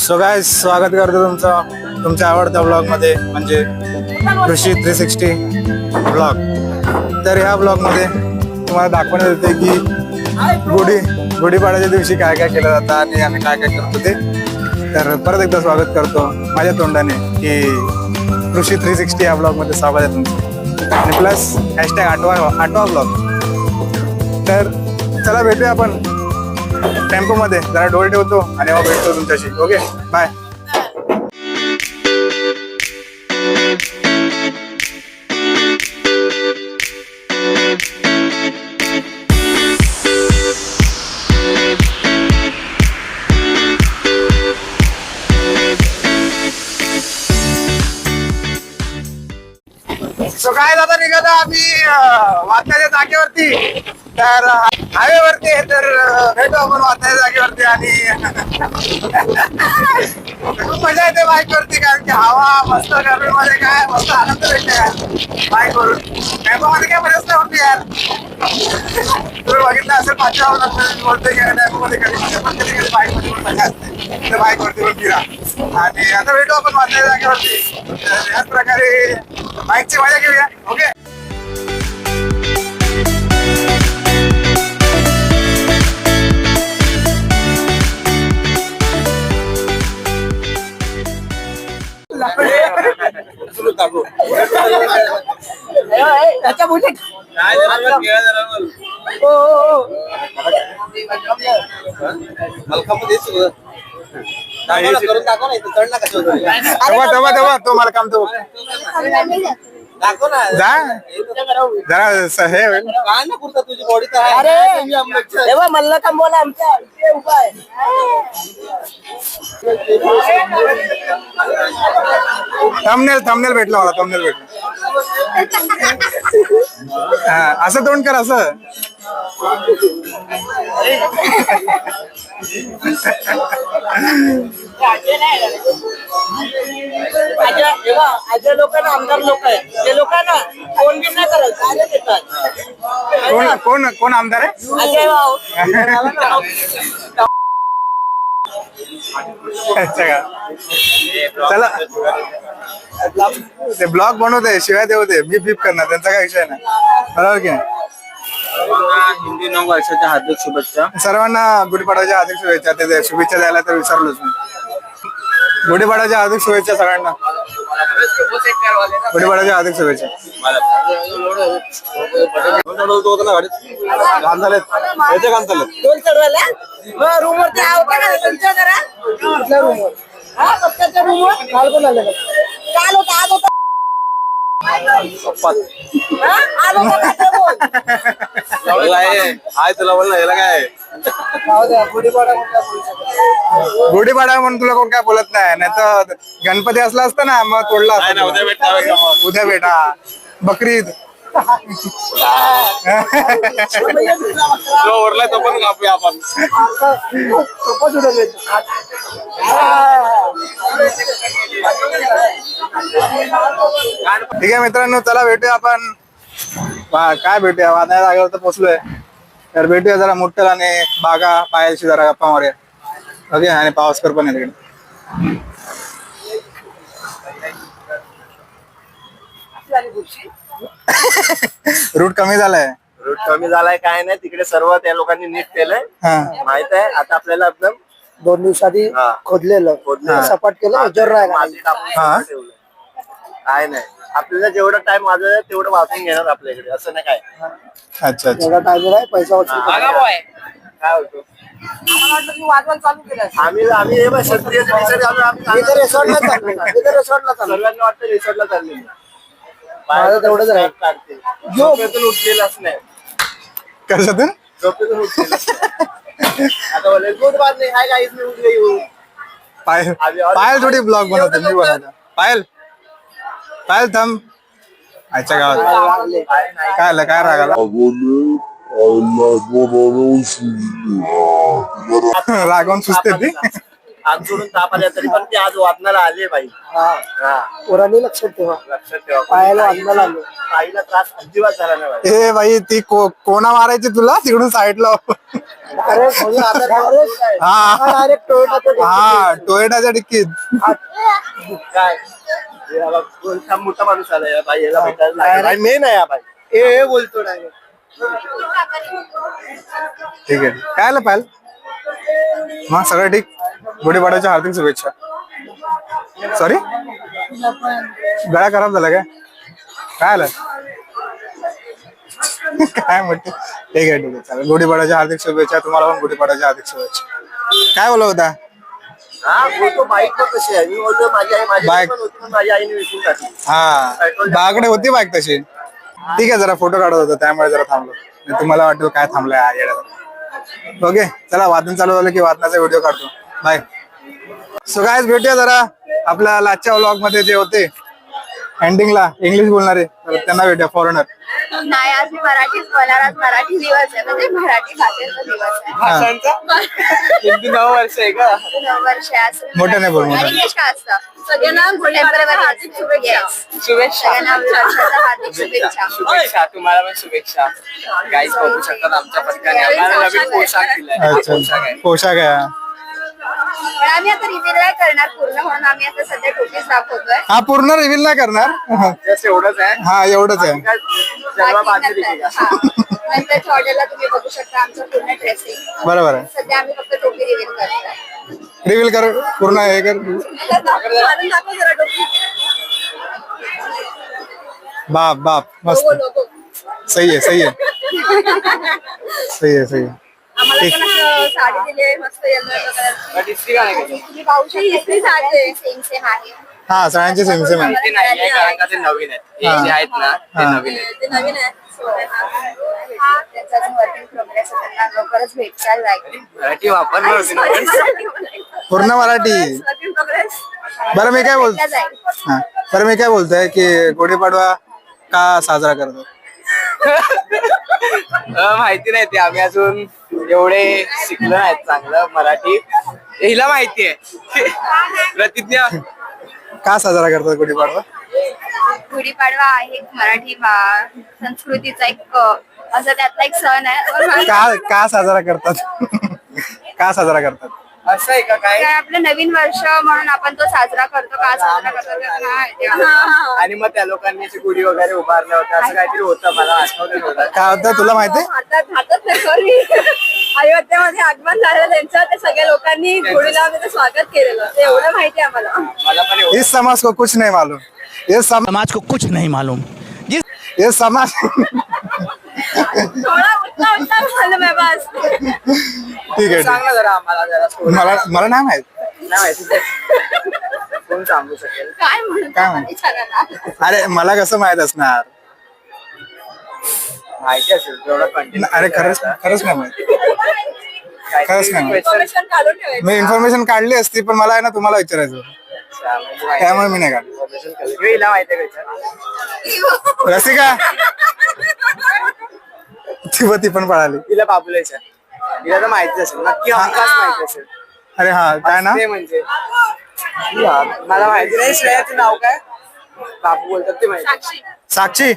So guys, स्वागत करतो तुमच्या आवडत्या ब्लॉग मध्ये म्हणजे कृषी 360 ब्लॉग. तर ह्या ब्लॉग मध्ये तुम्हाला दाखवण्यात येते की गुढीपाडव्याच्या दिवशी काय काय केलं जातं आणि आम्ही काय काय करतो ते. तर परत एकदा स्वागत करतो माझ्या तोंडाने की कृषी 360 या ब्लॉग मध्ये स्वागत आहे तुमचं आणि प्लस हॅशटॅग आठवा ब्लॉग. तर चला भेटूया आपण टेम्पो मध्ये, जरा डोळे ठेवतो आणि मग भेटतो तुमच्याशी. Okay, bye. सो काय दादा निघाला आम्ही वाचण्याच्या जागेवरती, तर हायवेवरती आहे. तर भेटू आपण वाचण्याच्या जागेवरती आणि खूप मजा येते बाईक वरती, कारण की हवा मस्त, गर्मीमध्ये काय मस्त आनंद भेटते बाईक वरून. टेम्पो मध्ये काय मजाच नाही होती यार. तुम्ही बघितलं असेल पाचव्या बोलतोय की टेम्पो मध्ये कधी पण कधी बाईक मध्ये पण मजा असते, तर बाईक वरती पण फिरा. आणि आता भेटू आपण वाचण्याच्या जागेवरती. याच प्रकारे बाईकची मजा घेऊया. ओके, तो मला काम तो जरा हे होईल. तुझी बॉडी तर मल्ल काम बोला आमच्या थंबनेल भेटला मला, थंबनेल भेटला. हा, असं तोंड कर असं. लोकांना आमदार लोक आहेत, ते लोकांना फोन बिन नाही करत, काय देतात. कोण कोण कोण आमदार आहे? अजय भाऊ. अच्छा का, चला. ते ब्लॉग बनवते, शिवाय देवते, मी बीप करणार, त्यांचा काय विषय नाही. बरोबर की हिंदी नववर्षाच्या हार्दिक शुभेच्छा. सर्वांना गुढीपाडव्याच्या हार्दिक शुभेच्छा. ते शुभेच्छा द्यायला तर विसरलोच मी. गुढीपाडव्याच्या हार्दिक शुभेच्छा सगळ्यांना. गुढीपाडव्याच्या हार्दिक शुभेच्छा. काम झालेत, याचे काम चालत. दोन चढवायला रूम वरती होता का तुमच्या जरा कुठल्या रूम वर? हा, पक्काच्या रूम वर काल कोण आलं? काल होता, आज होता. तुला बोलला याला काय गुढीपाडा म्हणून तुला कोण काय बोलत नाही. नाही तर गणपती असला असता ना मग तोडला असता. उद्या भेटा बकरीद ओरला तो पण कापूया आपण. ठीक आहे मित्रांनो, चला भेटूया आपण. काय भेटूया, वादळ्या जागेवर तर पोहोचलोय. तर भेटूया जरा मोठ्याला आणि बागा पायाशी जरा गप्पा मारूया. ओके, आणि पावसकर पण आहे तिकडे. रूट कमी झालाय. रूट कमी झालाय काय नाही, तिकडे सर्व त्या लोकांनी नीट केलंय. माहित आहे आता आपल्याला एकदम 2 दिवसांनी खोदलेलं सपाट केलं, काय नाही. आपल्याला जेवढं टाइम वाजत तेवढं वाचून घेणार आपल्याकडे, असं नाही काय. अच्छा अच्छा, एवढा टाइम आहे, पैसा वाचून काय होतो. आम्ही हे क्षत्रियाचे सर्वांना वाटतं रिसॉर्टला चालले. तेवढंच राहील. झोपेतून उठलेलाच नाही. कशातून झोपेतून उठलेलाच नाही. आता बोले गुड मॉर्निंग, हाय गाईज, मी उठ गई हूं. पायल थोडी ब्लॉग बनवते, मी बनवतो. पायल थांब. आजच्या गावात काय आलं, काय राग आला? रागवून सुचते ती. आग सोडून ताप आल्या तरी पण ते आज वादनाला आले बाई. हा पोरांनी लक्षात ठेवा. लक्षात ठेवा. पायाला वादनाला आलो. ताईला त्रास अजिबात झाला नाही बाई. ए बाई ती कोणा मारायची तुला तिकडून साईडला. अरे म्हणजे आता direct- हा direct टोयोटाचं हा टोयोटाच्या डिक्कीत. काय याला कोणता मोठा माणूस आला या बाई, याला भेटायला लागला. बाई मेन आहे हा बाई. ए बोलतो नाही. ठीक आहे काय आलं पाहिलं मग सगळं ठीक. गुढीपाडव्याच्या हार्दिक शुभेच्छा. सॉरी गळा खराब झाला काय आलं काय म्हणते. ठीक आहे चालेल. गुढीपाडव्याच्या हार्दिक शुभेच्छा. तुम्हाला पण गुढीपाडव्याच्या हार्दिक शुभेच्छा. काय बोलत होता. हा बोलतो बाईक पण कशी आहे. मी बोलतो माझी आई बाईक. पण होती पण माझ्या आईने विकून टाकली. हा बाकडे होती बाईक तशी. ठीक आहे जरा फोटो काढत होतो त्यामुळे जरा थांबलो. नाही तुम्हाला वाटेल काय थांबलाय. ओके चला वादन चालू झालं की वादनाचा व्हिडिओ काढतो. बाय. सो गाइस भेटूया जरा आपल्या लाजच्या व्लॉग मध्ये जे होते एंडिंगला इंग्लिश बोलणारे तर त्यांना भेटूया फॉरेनर. नाही आज मी मराठीच बोलणार. आज मराठी दिवस आहे म्हणजे मराठी भाषेचा दिवस आहे. भाषांचा हिंदी 9 वर्ष आहे का. 9 वर्ष आहे असं. मोठं नाही बोल, मोठं. आणि इंग्लिश काय असतं सगळ्यांना गुढीपाडव्याच्या हार्दिक शुभेच्छा. सगळ्यांना वर्षाच्या हार्दिक शुभेच्छा. शुभेच्छा तुम्हाला पण शुभेच्छा. गाईज बघू शकतात आमच्या पथकाने आम्हाला नवीन पोशाख दिलाय. हा पोशाख आहे. पोशाख आहे. पण आम्ही आता रिव्हील नाही करणार पूर्ण म्हणून आम्ही आता सध्या टोपीच दाखवतोय. हा पूर्ण रिव्हील नाही करणार. जस्ट एवढंच आहे. हा एवढंच आहे. काय जन्मा बांधली बाकी ती का? नंतर नंतरच्या ऑर्डरला तुम्ही बघू शकता आमचं पूर्ण ड्रेसिंग. बरोबर आहे. सध्या आम्ही फक्त टोपी रिव्हील करतोय. रिव्हील कर पूर्ण हे कर. घालून दाखव जरा टोपी. बाप बाप मस्त. लोगो. सही आहे सही आहे सही आहे सही आहे. आम्हाला पण असं साडी दिली मस्त येलो कलरची. डिस्ट्रिक्ट आहे का तुम्ही पाहू शकता इथली साडी आहे सेम सेम आहे. हा सगळ्यांचे सेम सेम आहे. ते नाही आहे कारण का ते नवीन आहेत. हे जे आहेत ना ते हा. नवीन आहेत. ते नवीन आहे. हा त्यांचा अजून वर्क इन प्रोग्रेस आहे. त्यांना लवकरच भेटचाल जाईल. मराठी वापरणार होती ना. पूर्ण मराठी. वर्क इन प्रोग्रेस बरं मी काय बोलतो. जाईल. हा बरं मी काय बोलतोय की गुढीपाडवा का साजरा करतो. माहिती नाही ते आम्ही अजून एवढे शिकलो नाहीत चांगलं मराठी. हिला माहिती आहे. प्रतिज्ञा का साजरा करतात गुढीपाडवा. गुढीपाडवा आहे मराठी संस्कृतीचा एक असं त्यातला एक सण आहे. का साजरा करतात का साजरा करतात. असं आहे का काय. काय आपलं नवीन वर्ष म्हणून आपण तो साजरा करतो. का साजरा करतो ते नाही माहिती. आणि मग त्या लोकांनी अशी गुढी वगैरे उभारल्या होत्या असं काहीतरी होतं मला आठवत होतं. काय होतं तुला माहिती. हातात नाही अयोध्येमध्ये आगमन झालेलं त्यांचं ते सगळ्या लोकांनी गुढीला स्वागत केलेलं ते एवढं माहिती आहे आम्हाला. मला पण एवढं इस समाज को कुछ नहीं मालूम. समाज को कुछ नहीं मालूम. ये समाज थोडा उठला झालं बाय बस. ठीक आहे सांग ना जरा आम्हाला जरा थोडं. मला नाही माहित. नाही माहिती. कोण सांगू शकेल. काय म्हणून काय म्हणून? विचारायला. अरे मला कसं माहित असणार. माहिती असेल तेवढं कंटिन्यू. अरे खरंच खरंच नाही माहित. खरंच नाही माहित. इन्फॉर्मेशन काढून ठेवायचं. मी इन्फॉर्मेशन काढली असती पण मला आहे ना तुम्हाला विचारायचं होतं. त्यामुळे मी नाही काढली. हिला माहिती आहे का. रसिका ती पण पळाली. तिला पॉप्युलेशन तिला तर माहिती असेल नक्की हमखास माहिती असेल. अरे हा काय ना ते म्हणजे मला माहिती नाही. श्रेयाचं नाव काय बापू बोलतात ते माहिती. साक्षी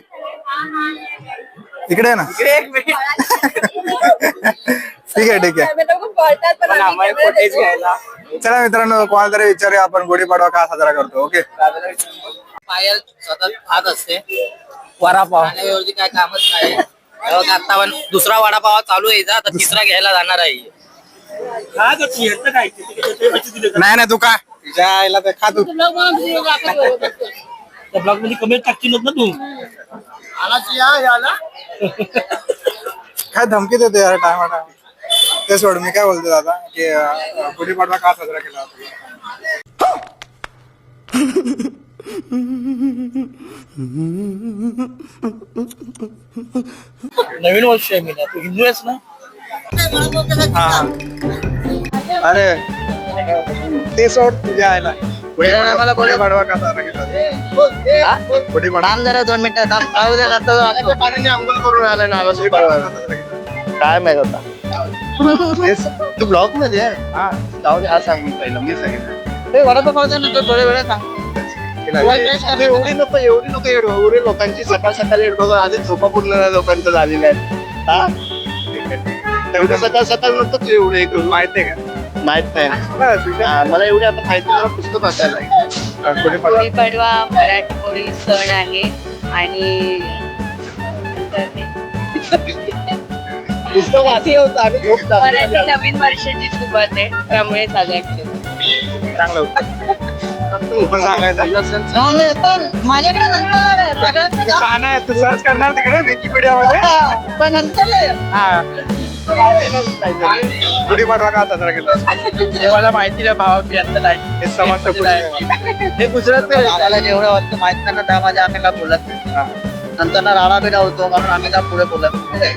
इकडे आहे ना. इकडे एक मिनिट. ठीक आहे ठीक आहे. लोक बोलतात पण पण आम्ही आम्हाला camera फुटेज देतो. घ्यायला चला मित्रांनो कोणाला तरी विचारूया आपण गुढीपाडवा का साजरा करतो. ओके पायल सतत खात असते वडापाव खाण्याऐवजी काय कामच नाही. आता पण दुसरा वडापाव चालू आहे आता तिसरा घ्यायला जाणार आहे. नाही नाही तू काय तुझ्या आईला ते खा तू. त्या ब्लॉग मध्ये कमेंट टाकशील ना तू. काय धमकी देते यार टायमा. ते सोड मी काय बोलतो दादा की गुढीपाडवा का साजरा केला होता. नवीन वर्ष आहे मी ना तू हिंदू आहेस ना. हा अरे ते सोड तुझ्या आईला. गुढीपाडवा का साजरा केला होता. गुढीपाडवा जरा 2 मिनिटं पाण्याने अंघोळ करून आलं ना गुढीपाडवा का साजरा केला होता. काय माहित होता. तेच तू ब्लॉग मध्ये आहे. हा जाऊ दे, हा सांग मी पहिलं, मी सांगितलं. ते वडापाव खायचं नंतर थोड्या वेळा सांग. अरे एवढी नको एवढी लोकांची सकाळ सकाळी बघा आधी झोपा पूर्ण लोकांचं झालेलं आहे. हा तेवढं सकाळ नंतर तू एवढे माहिती आहे का? माहित नाही. हा, मला एवढी आता माहिती मला पुस्तक वाचायला लागेल. गुढीपाडवा मराठी सण आहे आणि पुस्तक वाचले होतं आणि झोप मराठी झाली. नवीन वर्षाची सुरुवात आहे त्यामुळे चालू चांगलं होतं. पण सांगायचं माझ्याकडे छान आहे, तू सर्च करणार तिकडे विकिपीडियामध्ये. पण नंतर हा गुढीपाडवा का साजरा केला? हे मला माहिती नाही भावा, मी आता नाही. हे समजतं पुढे. हे गुजरात आम्हाला जेवढं वाटतं माहित नाही ना, त्यामध्ये आम्ही काय बोलत नाही. हा. नंतर ना राडा बिडा होतो कारण आम्ही काय पुढे बोलत नाही.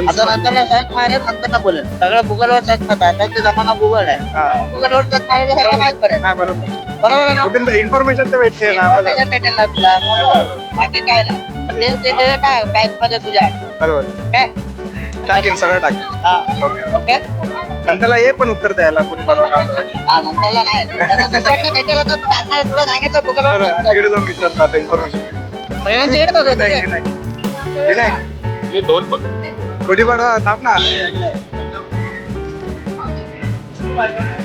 आता नंतर ना सर्च मारेल, नंतर ना बोलेल. सगळं गुगलवर सर्च करतात, त्याचा जमाना गुगल आहे. हा. गुगलवर सर्च मारायचं सगळं माहित पडेल. हा, बरोबर. बरोबर आहे ना? कुठून इन्फॉर्मेशन तर भेटते ना आम्हाला. त्याच्यात भेटेल ना तुला. बाकी काय नाही. ते काय बँक मध्ये तुझ्या आहे. बरोबर. काय टाकेन, सगळं टाकेन. हा ओके. ओके. नंतरला ये पण उत्तर द्यायला गुढीपाडवा का साजरा केला? नंतरला नाही. त्याला दुसऱ्याकडे भेटेल तर तू आता तुला सांगितलं गुगलवर बरं, search कर. तिकडे जाऊन विचारतो आता इन्फॉर्मेशन. महिन्यांची येत होते नाही, ते. नाही. हे नाही. गुढीपाडवा थांब ना.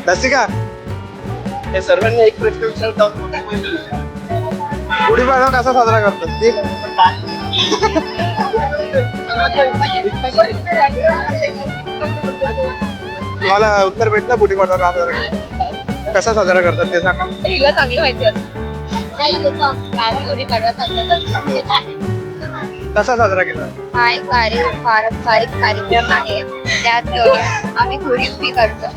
रसिका, हे सर्वांनी एक प्रश्न विचारतो. गुढीपाडवा कसा साजरा करतात ते? तुम्हाला उत्तर भेटलं गुढीपाडवा का साजरा करतात? कसा साजरा करतात ते सांगा. हिला चांगली माहिती असते गुढीपाडवा कसा साजरा केला? हा एक पारंपरिक कार्यक्रम आहे त्यात आम्ही घोडी उभी करतो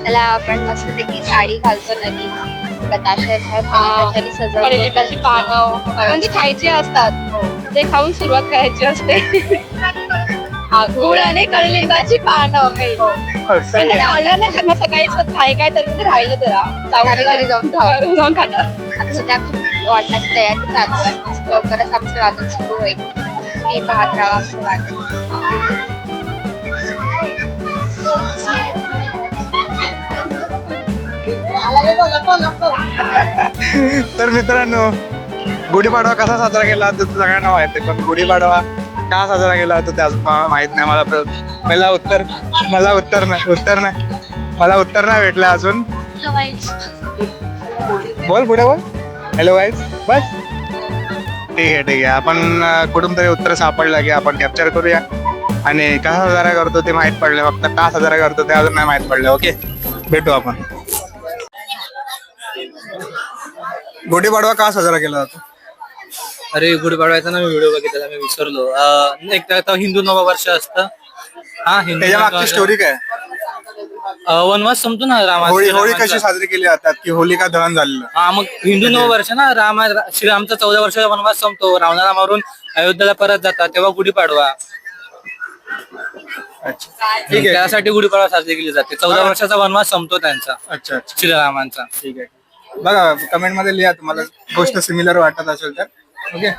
त्याला आपण मस्तपैकी साडी घालतो नवीन बताशे सजवतो पानं म्हणजे खायची असतात ते खाऊन सुरुवात करायची असते गुळ आणि कडलिंबाची पानं ऑनलाईन नाही खाणार सकाळीच काय तरी राहिलं तर घरी जाऊन खाणार आता सध्या वाटण्याची तयारी चालू आहे लवकरच आमचं वादन सुरू होईल हे पाहत राहा असं वाटतं तर मित्रांनो गुढीपाडवा कसा साजरा केला तर सगळ्यांना माहिती आहे पण गुढीपाडवा का साजरा केला तर त्याच माहित नाही मला मला उत्तर नाही भेटलं अजून बोल पुढे बोल हॅलो वाईज बस ठीक आहे आपण कुठून तरी उत्तर सापडलं की आपण कॅप्चर करूया आणि कसा साजरा करतो ते माहित पडलं फक्त का साजरा करतो ते अजून नाही माहित पडलं ओके भेटू आपण गुढीपाडवा का साजरा केला जातो अरे गुढीपाडव्याचा ना मी व्हिडिओ बघितला मी विसरलो एक तर हिंदू नववर्ष असतं हा हिंदू त्याच्या मागची स्टोरी काय वनवास संपतो ना होळी कशी साजरी केली जातात की होलिका दहन झालेलं हा मग हिंदू नववर्ष ना श्रीरामचा 14 वर्षाचा वनवास संपतो रावणाला मारून अयोध्येला परत जातात तेव्हा गुढीपाडवा ठीक आहे त्यासाठी गुढीपाडवा साजरी केली जाते 14 वर्षाचा वनवास संपतो त्यांचा अच्छा श्रीरामांचा ठीक आहे बघा कमेंट मध्ये लिहा तुम्हाला गोष्ट सिमिलर वाटत असेल तर ओके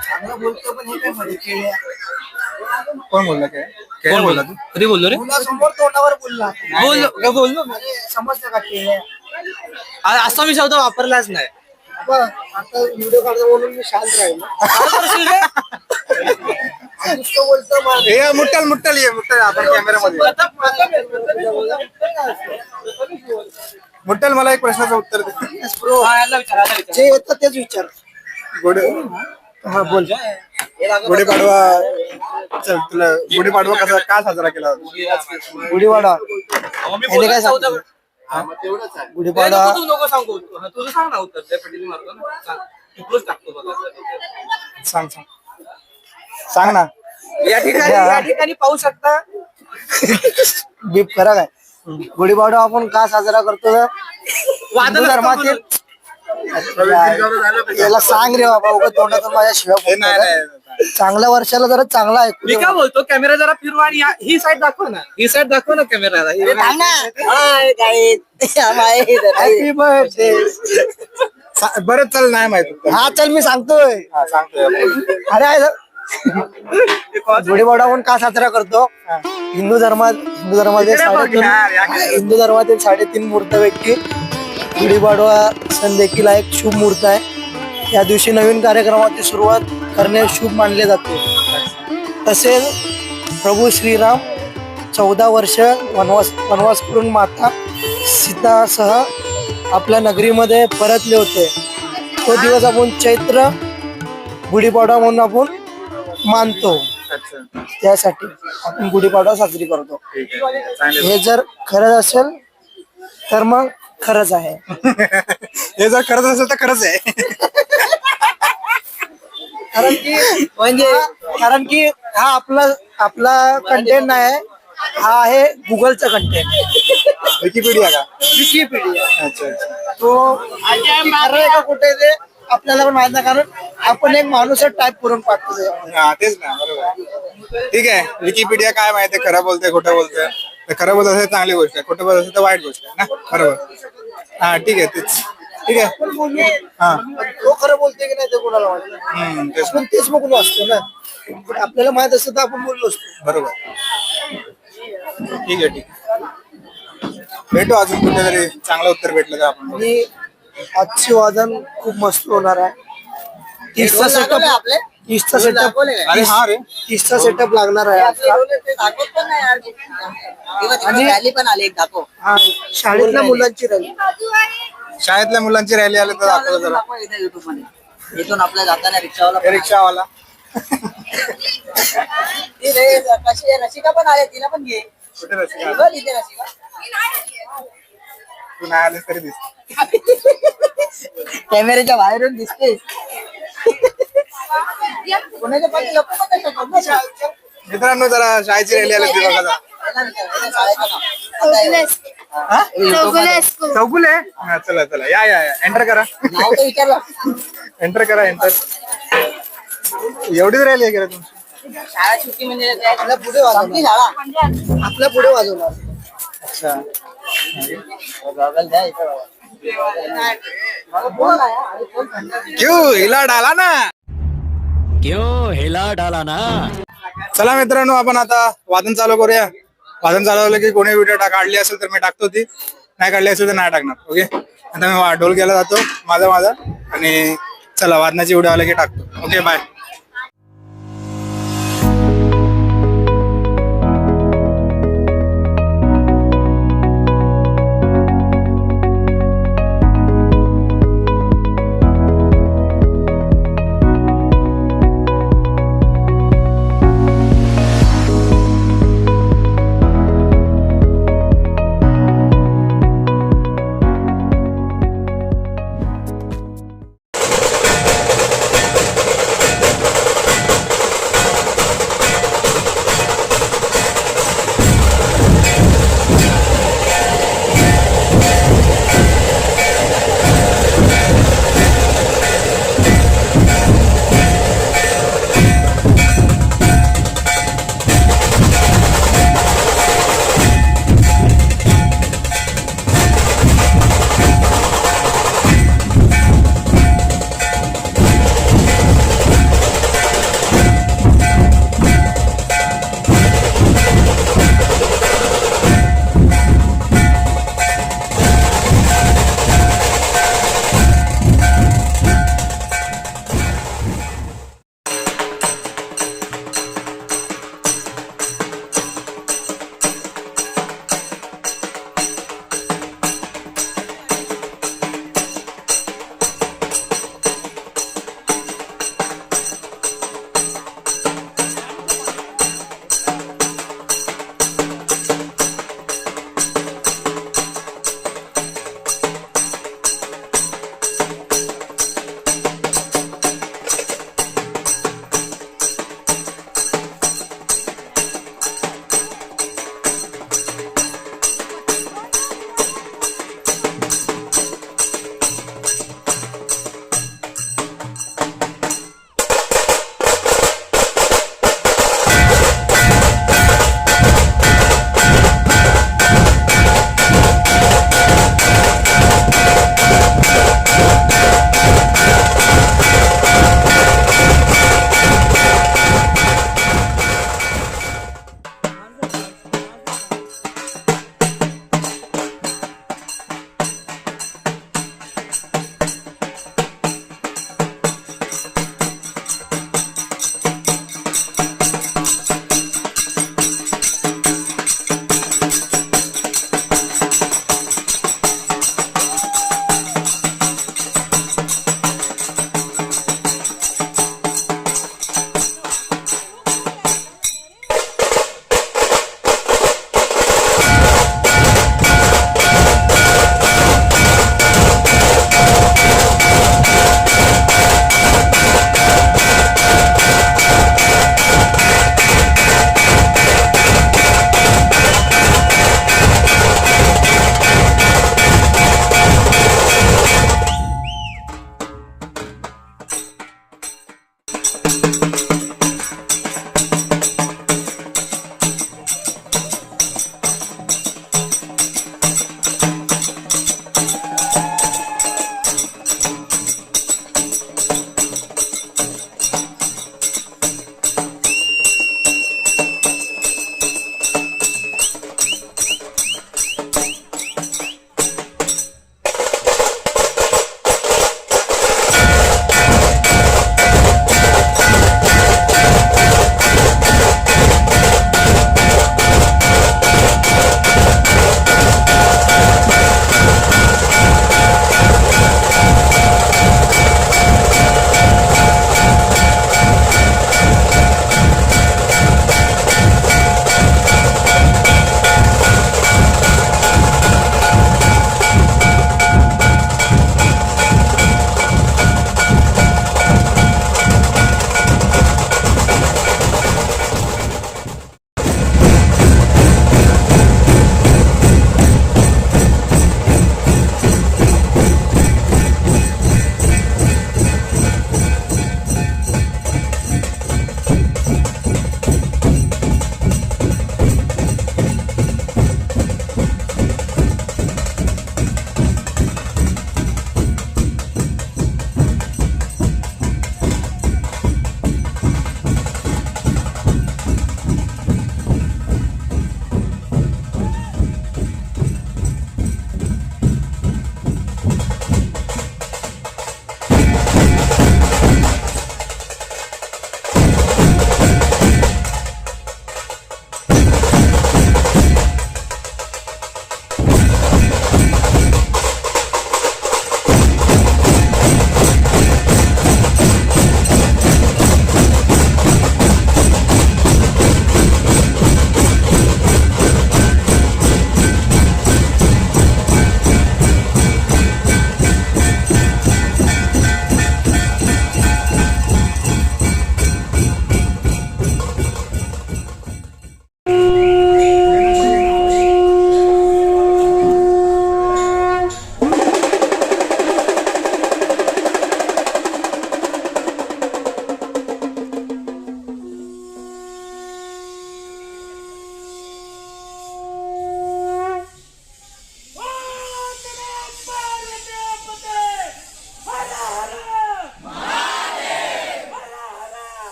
कोण बोलला काय कोण बोलला तू कधी बोललो रे समोर तोंडावर बोलला बोललो समजतं का केळ्या? असा मी शब्द वापरलाच नाही बघ, आता व्हिडिओ काढतो म्हणून मी शांत राहिलो नुसतं बोलतो माझं. हे मुट्टल ये आपण कॅमेरामध्ये मुट्टल मला एक प्रश्नाचं उत्तर दे Bro, जे येतं तेच विचार हा बोल गुढीपाडवा चल तुला गुढीपाडवा कसा का साजरा केला जातो गुढीपाडवा याने काय सांगतो गुढीपाडवा तू नको सांगू तुझं सांग ना उत्तर त्या पटीने मारतो ना सांग. इकडूनच टाकतो बघा. सांग ना या ठिकाणी पाहू शकता बीप करा काय गुढीपाडवा आपण का साजरा करतो तर हिंदू धर्मातील याला सांग रे बाबा उगा तोंडातून माझ्या शिवाय चांगल्या वर्षाला जरा चांगला मी ऐकू काय बोलतो कॅमेरा जरा फिरवा आणि ही साईड दाखव ना कॅमेराला हॅपी बर्थडे बरं चल नाही माहिती हा चल मी सांगतोय सांगतोय अरे गुढीपाडवा आपण का साजरा करतो? हिंदू धर्मातील हिंदू धर्मातील 3.5 मुहूर्तापैकी गुढीपाडवा सण देखील हा एक शुभ मुहूर्त आहे. या दिवशी नवीन कार्यक्रमाची सुरुवात करणे शुभ मानले जाते. तसेच प्रभू श्रीराम 14 वर्ष वनवास करून माता सीतासह आपल्या नगरीमध्ये परतले होते. तो दिवस आपण चैत्र गुढीपाडवा म्हणून आपण मानतो. अच्छा, त्यासाठी आपण गुढीपाडवा साजरी करतो. ठीक आहे, चांगलं. हे जर खरंच असेल तर मग खरंच आहे. हे जर खरंच असेल तर खरंच आहे. कारण की हा आपला कंटेंट नाही, हा आहे गुगलचा कंटेंट. विकिपीडिया का? विकिपीडिया. अच्छा अच्छा. तो खरं आहे का कुठे ते आपल्याला पण माहित नाही, कारण आपण एक माणूस टाईप करून पाठवतो. हा तेच ना, बरोबर. ठीक आहे, विकिपीडिया काय माहिती खरं बोलते खोटं बोलते. तर खरं बोलत असेल चांगली गोष्ट आहे, खोटं बोलत असेल तर वाईट गोष्ट आहे ना, बरोबर. हा ठीक आहे, तेच ठीक आहे. हा तो खरं बोलते की नाही ते कोणाला माहिती. तेच आपण तेच बघून असतो ना, पण आपल्याला माहित असतं तर आपण बोललो असतो. बरोबर. ठीक आहे, ठीक आहे. भेटू अजून कुठेतरी चांगलं उत्तर भेटलं तर आपण. आणि आजची वादन खूप मस्त होणार आहे. 30चा सेटअप अरे हा रे, 30चा सेटअप लागणार आहे आजचा. आणि रॅली पण आली एक दाखव. हा, शाळेतल्या मुलांची रॅली. शाळेतल्या मुलांची रॅली आली तर दाखवलं जरा. युट्यूब मध्ये इथून आपल्या जाताना रिक्षावाला रिक्षावाला रसिका पण आले, तिला पण घे. कुठे रसिका? बघ इथे रसिका. तू नाही आलीस तरी दिसत. कॅमेऱ्याच्या बाहेरून दिसते. कोणाच्या पाठी लपू नका. मित्रांनो, जरा शाळेची रॅली आली ती बघा जरा. चौगुले. हा चला चला, या या या, एंटर करा. नाव तर विचारलं. एंटर करा, एंटर. एवढीच रॅली आहे का रे तुमची? शाळा सुट्टी म्हणजे आपल्या पुढे वाजवणार. शाळा आपल्या पुढे वाजवणार. अच्छा. गॉगल द्या इथं. क्यों हिला डाला ना. क्यों हिला डाला ना. चला मित्रांनो, आपण आता वादन चालू करूया. वादन चालवलं की कोणी व्हिडिओ काढली असेल तर मी टाकतो, ती नाही काढली असेल तर नाही टाकणार. ओके, आता मी ढोल घ्यायला जातो माझा आणि चला वादनाची व्हिडिओ आला की टाकतो. Okay, bye.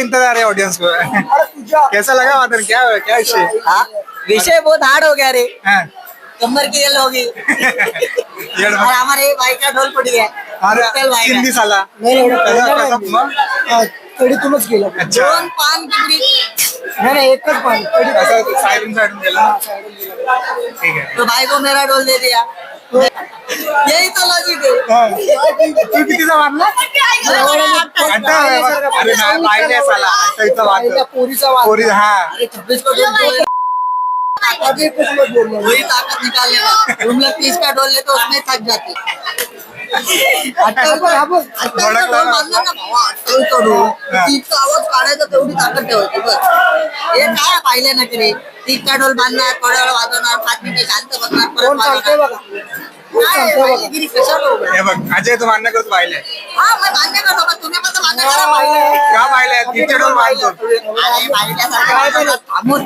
इंतजार है ऑडियंस को कैसा लगा वादन क्या क्या विषय विषय बहुत हार्ड हो गया रे, हाँ, कमर की येल होगी ये और हमारे भाई का ढोल पड़ गया अरे चल भाई का। 3 दिवस आला नाही एवढं कसा मग? कडीतूनच गेलं अच्छा दोन पान पुरी नाही एकच पाणी असं साईडून गेला ठीक आहे तो भाई को मेरा ढोल दे दिया, यही तो लॉजिक है। तू कितीचा मारला अरे नाही पाहिले साला अठ्ठावीसचा मारतो पोरीचा वाद पोरी हा अरे 26 को ढोल दे, आधी एकच मत बोललो वही ताकत निकालने का। तुम लोग 30 का ढोल ले तो उसमें थक जाते। 28 का ढोल बांधला ना भावा, 28 का ढोल 30 का आवाज काढायचा तेवढी ताकद ठेवायची बस। हे काय पाहिले ना की रे, 30 का ढोल बांधणार, थोड्या वेळ वाजवणार, 5 मिनिटं शांत बसणार, परत कोण चालतंय वाजवणार। बघा काय पाहिलेगिरी कशाला उभं? हे बघ अजय तू मान्य करतो पाहिले हा मैं मान्य करतो, पण तुम्ही पण मान्य करा पाहिलं। का पाहिले तिथे डोल मारतो अरे पाहिल्यासारखं थांबून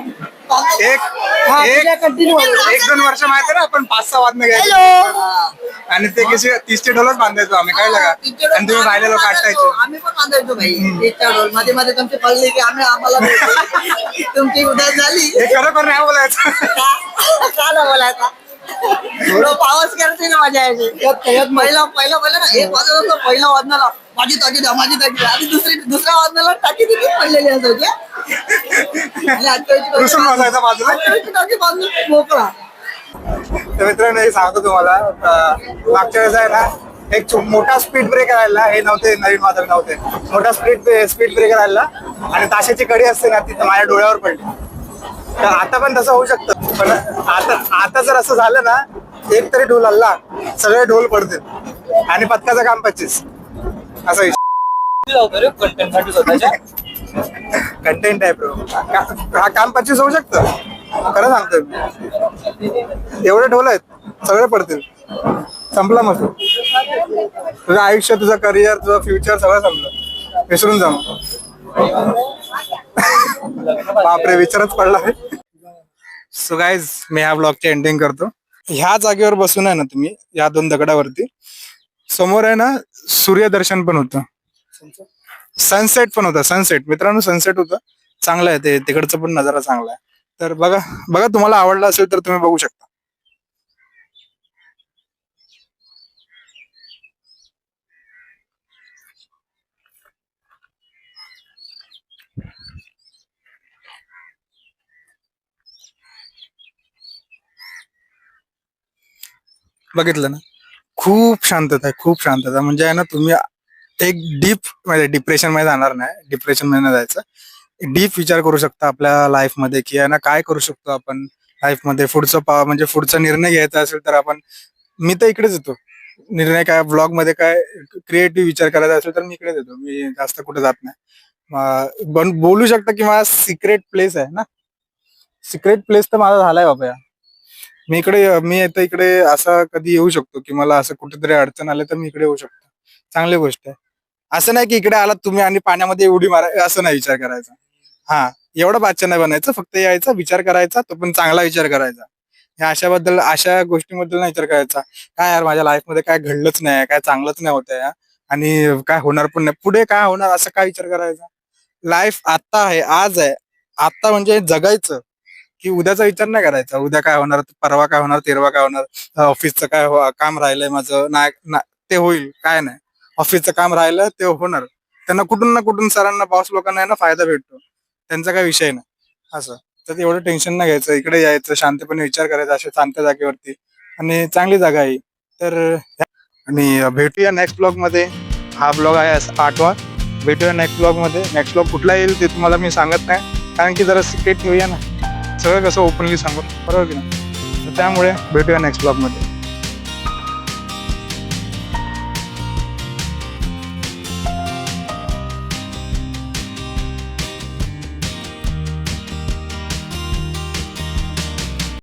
एक हा एक तुझ्या कंटिन्यू 1-2 वर्ष माहिती ना आपण 5-6 वाजता घ्यायचो आणि ते कसे 30चे ढोलच बांधायचो आम्ही काय लगा आणि तुम्ही बायले लोक काटायचे आम्ही पण बांधायचो भाई 30चा ढोल मध्ये मध्ये तुमची पडली की आम्हाला भेटली. तुमची उद्या झाली हे खरोखर नाही बोलायचं काय बोलायचा थोडं पावस करायची ना मजा यायची. पहिलं ना एक वाजत होतं, पहिला वाजनाला माझी टाकी द्या आणि दुसऱ्या वाजनाला टाकी तिथे पडलेली असायची. आणि रुसून बसायचा बाजूला. टाकी बांधून मोकळा. तर मित्रांनो हे सांगतो तुम्हाला मागच्या वेळेस आहे ना एक मोठा स्पीड ब्रेकर आलेला हे नव्हते नवीन वादक नव्हते मोठा स्पीड ब्रेकर आलेला आणि ताशाची कडी असते ना तिथं माझ्या डोळ्यावर पडली. तर आता पण तसं होऊ शकतं पण आता जर असं झालं ना एक तरी ढोल हल्ला सगळे ढोल पडतील आणि पथकाचं काम 25 असं कंटेंट आहे ब्रो हा काम 25 होऊ शकतं खरं सांगतोय मी. एवढे ढोल आहेत सगळे पडतील संपला मग तुझं आयुष्य तुझं करिअर तुझं फ्युचर सगळं संपलं विसरून जा बापरे विचारच पडला सो गाईज मी ह्या ब्लॉगची एंडिंग करतो. ह्या जागेवर बसून आहे ना तुम्ही या 2 दगडावरती समोर आहे ना सूर्यदर्शन पण होतं सनसेट पण होता सनसेट मित्रांनो सनसेट होतं चांगलं आहे ते तिकडचं पण नजारा चांगला आहे. तर बघा तुम्हाला आवडला असेल तर तुम्ही बघू शकता. बघितलं ना खूप शांतता आहे खूप शांतता म्हणजे आहे ना तुम्ही एक डीप म्हणजे डिप्रेशन मध्ये जाणार नाही डिप्रेशन मध्ये जायचं डीप विचार करू शकता आपल्या लाईफ मध्ये की आहे ना काय करू शकतो आपण लाईफ मध्ये म्हणजे पुढचा निर्णय घ्यायचा असेल तर आपण मी तर इकडेच येतो निर्णय काय ब्लॉग मध्ये काय क्रिएटिव्ह विचार करायचा असेल तर मी इकडेच येतो मी जास्त कुठे जात नाही पण बोलू शकता की माझा सिक्रेट प्लेस आहे ना सिक्रेट प्लेस तर माझा झालाय बाबा मी येतो इकडे असं कधी येऊ शकतो की मला असं कुठेतरी अडचण आले तर मी इकडे येऊ शकतो चांगली गोष्ट आहे असं नाही की इकडे आलात तुम्ही आणि पाण्यामध्ये उडी मारा असं नाही विचार करायचा हा एवढं बादशाह नाही बनायचं फक्त यायचा विचार करायचा तो पण चांगला विचार करायचा ह्या अशा गोष्टींबद्दल नाही विचार करायचा काय यार माझ्या लाईफ मध्ये काय घडलंच नाही काय चांगलंच नाही होत आहे आणि काय होणार पण नाही पुढे काय होणार असं काय विचार करायचा लाईफ आता आहे आज आहे आता म्हणजे जगायचं की उद्याचा विचार नाही करायचा उद्या काय होणार परवा काय होणार तेरवा काय होणार ऑफिसचं काय काम राहिलंय माझं नाही ते होईल काय नाही ऑफिसचं काम राहिलं ते होणार त्यांना कुठून ना कुठून सरांना बॉस लोकांना ना फायदा भेटतो त्यांचा काय विषय नाही असं तर एवढं टेन्शन नाही घ्यायचं इकडे यायचं शांतपणे विचार करायचा अशा शांत जागेवरती आणि चांगली जागा आहे तर आणि भेटूया नेक्स्ट ब्लॉग मध्ये हा ब्लॉग आहे 8वा भेटूया नेक्स्ट ब्लॉग मध्ये नेक्स्ट ब्लॉग कुठला येईल ते तुम्हाला मी सांगत नाही कारण की जरा सिक्रेट ठेवूया ना सगळं कसं ओपनली सांगू बरोबर की नाही त्यामुळे भेटूया नेक्स्ट ब्लॉग मध्ये